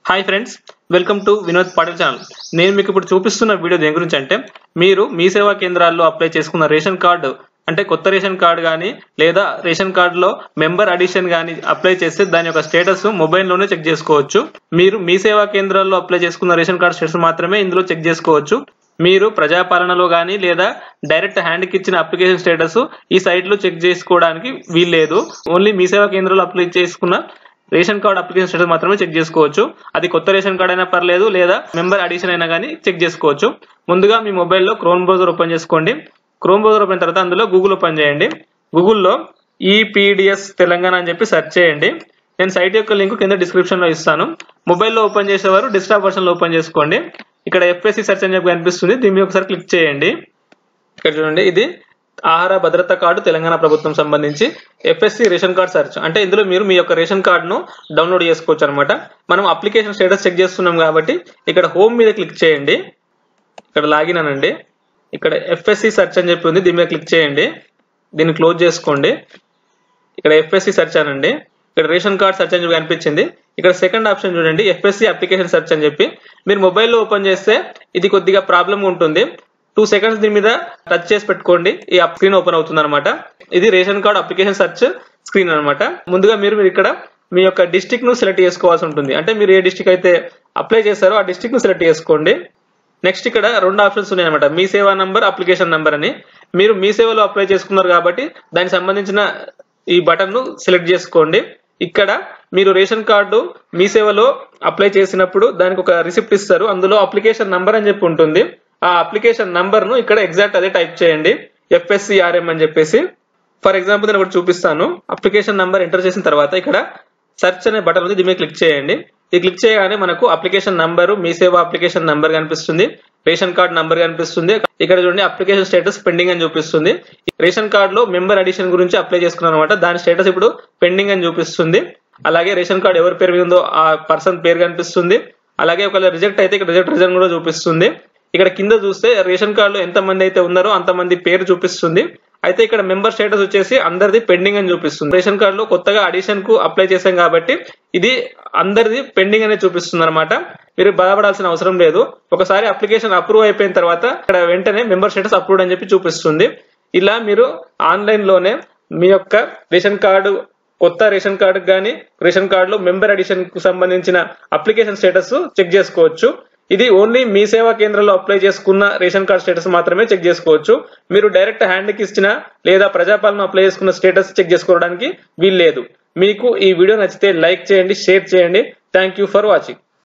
Hi friends, welcome to Vinod Patil channel. నేను మీకు ఇప్పుడు చూపిస్తున్న వీడియో దేని గురించి అంటే, మీరు మీ సేవా కేంద్రాల్లో అప్లై చేసుకున్న రేషన్ కార్డు అంటే కొత్త రేషన్ కార్డు కానీ లేదా రేషన్ కార్డులో మెంబర్ అడిషన్ కానీ అప్లై చేస్తే దాని యొక్క స్టేటస్ మొబైల్లోనే చెక్ చేసుకోవచ్చు. మీరు మీ సేవా కేంద్రాల్లో అప్లై చేసుకున్న రేషన్ కార్డు స్టేటస్ మాత్రమే ఇందులో చెక్ చేసుకోవచ్చు. మీరు ప్రజాపాలనలో కానీ లేదా డైరెక్ట్ హ్యాండ్కి ఇచ్చిన అప్లికేషన్ స్టేటస్ ఈ సైట్లో చెక్ చేసుకోవడానికి వీల్లేదు. ఓన్లీ మీ సేవా కేంద్రంలో అప్లై చేసుకున్న రేషన్ కార్డ్ అప్లికేషన్ స్టేటస్ మాత్రమే చెక్ చేసుకోవచ్చు. అది కొత్త రేషన్ కార్డ్ అయినా పర్లేదు లేదా మెంబర్ అడిషన్ అయినా కానీ చెక్ చేసుకోవచ్చు. ముందుగా మీ మొబైల్లో క్రోమ్ బ్రౌజర్ ఓపెన్ చేసుకోండి. క్రోమ్ బ్రౌజర్ ఓపెన్ తర్వాత అందులో గూగుల్ ఓపెన్ చేయండి. గూగుల్లో ఈపీడిఎస్ తెలంగాణ అని చెప్పి సెర్చ్ చేయండి. నేను సైట్ యొక్క లింక్ కింద డిస్క్రిప్షన్ లో ఇస్తాను. మొబైల్లో ఓపెన్ చేసేవారు డెస్క్టాప్ వర్షన్ లో ఓపెన్ చేసుకోండి. ఇక్కడ ఎఫ్ఎస్సి సెర్చ్ అని చెప్పి కనిపిస్తుంది, దీని మీద ఒకసారి క్లిక్ చేయండి. ఇక్కడ చూడండి, ఇది ఆహార భద్రత కార్డు తెలంగాణ ప్రభుత్వం సంబంధించి ఎఫ్ఎస్సి రేషన్ కార్డ్ సెర్చ్. అంటే ఇందులో మీరు మీ యొక్క రేషన్ కార్డును డౌన్లోడ్ చేసుకోవచ్చు అనమాట. మనం అప్లికేషన్ స్టేటస్ చెక్ చేస్తున్నాం కాబట్టి ఇక్కడ హోమ్ మీద క్లిక్ చేయండి. ఇక్కడ లాగిన్ అనండి. ఇక్కడ ఎఫ్ఎస్సి సెర్చ్ అని చెప్పి ఉంది, దీని మీద క్లిక్ చేయండి. దీన్ని క్లోజ్ చేసుకోండి. ఇక్కడ ఎఫ్ఎస్సి సెర్చ్ అనండి. ఇక్కడ రేషన్ కార్డ్ సెర్చ్ అని చెప్పి కనిపించింది. ఇక్కడ సెకండ్ ఆప్షన్ చూడండి, ఎఫ్ఎస్సి అప్లికేషన్ సెర్చ్ అని చెప్పి. మీరు మొబైల్లో ఓపెన్ చేస్తే ఇది కొద్దిగా ప్రాబ్లం ఉంటుంది. 2 seconds దీని మీద టచ్ చేసి పెట్టుకోండి, ఈ స్క్రీన్ ఓపెన్ అవుతుంది అనమాట. ఇది ration card application search screen అనమాట. ముందుగా మీరు ఇక్కడ మీ యొక్క డిస్ట్రిక్ట్ ను సెలెక్ట్ చేసుకోవాల్సి ఉంటుంది. అంటే మీరు ఏ డిస్ట్రిక్ట్ అయితే అప్లై చేస్తారో ఆ డిస్ట్రిక్ట్ ను సెలెక్ట్ చేసుకోండి. నెక్స్ట్ ఇక్కడ 2 ఆప్షన్స్ ఉన్నాయి అనమాట, మీ సేవా నంబర్, అప్లికేషన్ నంబర్ అని. మీరు మీ సేవలో అప్లై చేసుకున్నారు కాబట్టి దానికి సంబంధించిన ఈ బటన్ ను సెలెక్ట్ చేసుకోండి. ఇక్కడ మీరు రేషన్ కార్డు మీ సేవలో అప్లై చేసినప్పుడు దానికి ఒక రిసిప్ట్ ఇస్తారు, అందులో అప్లికేషన్ నంబర్ అని చెప్పి ఉంటుంది. ఆ అప్లికేషన్ నంబర్ ను ఇక్కడ ఎగ్జాక్ట్ అదే టైప్ చేయండి, ఎఫ్ఎస్సిఆర్ఎం అని చెప్పేసి. ఫర్ ఎగ్జాంపుల్ నేను ఒకటి చూపిస్తాను. అప్లికేషన్ నంబర్ ఎంటర్ చేసిన తర్వాత ఇక్కడ సెర్చ్ అనే బటన్ ఉంది, దీని మీద క్లిక్ చేయండి. ఇది క్లిక్ చేయగానే మనకు అప్లికేషన్ నంబరు, మీ సేవ అప్లికేషన్ నంబర్ కనిపిస్తుంది, రేషన్ కార్డ్ నంబర్ కనిపిస్తుంది. ఇక్కడ చూడండి అప్లికేషన్ స్టేటస్ పెండింగ్ అని చూపిస్తుంది. రేషన్ కార్డ్ లో మెంబర్ అడిషన్ గురించి అప్లై చేసుకున్నాను అనమాట, దాని స్టేటస్ ఇప్పుడు పెండింగ్ అని చూపిస్తుంది. అలాగే రేషన్ కార్డ్ ఎవరి పేరు మీద ఉందో ఆ పర్సన్ పేరు కనిపిస్తుంది. అలాగే ఒకవేళ రిజెక్ట్ అయితే ఇక్కడ రిజెక్ట్ రీజన్ కూడా చూపిస్తుంది. ఇక్కడ కింద చూస్తే రేషన్ కార్డు లో ఎంత మంది అయితే ఉన్నారో అంతమంది పేరు చూపిస్తుంది. అయితే ఇక్కడ మెంబర్ స్టేటస్ వచ్చేసి అందరిది పెండింగ్ అని చూపిస్తుంది. రేషన్ కార్డు లో కొత్తగా అడిషన్ కు అప్లై చేశాం కాబట్టి ఇది అందరిది పెండింగ్ అనే చూపిస్తుంది అనమాట. మీరు బాధపడాల్సిన అవసరం లేదు. ఒకసారి అప్లికేషన్ అప్రూవ్ అయిపోయిన తర్వాత ఇక్కడ వెంటనే మెంబర్ స్టేటస్ అప్రూవ్డ్ అని చెప్పి చూపిస్తుంది. ఇలా మీరు ఆన్లైన్ లోనే మీ యొక్క రేషన్ కార్డు, కొత్త రేషన్ కార్డు కానీ రేషన్ కార్డు లో మెంబర్ అడిషన్ కు సంబంధించిన అప్లికేషన్ స్టేటస్ చెక్ చేసుకోవచ్చు. ఇది ఓన్లీ మీ సేవా కేంద్రంలో అప్లై చేసుకున్న రేషన్ కార్డ్ స్టేటస్ మాత్రమే చెక్ చేసుకోవచ్చు. మీరు డైరెక్ట్ హ్యాండ్కి ఇచ్చిన లేదా ప్రజాపాలన అప్లై చేసుకున్న స్టేటస్ చెక్ చేసుకోవడానికి వీల్లేదు. మీకు ఈ వీడియో నచ్చితే లైక్ చేయండి, షేర్ చేయండి. Thank you for watching.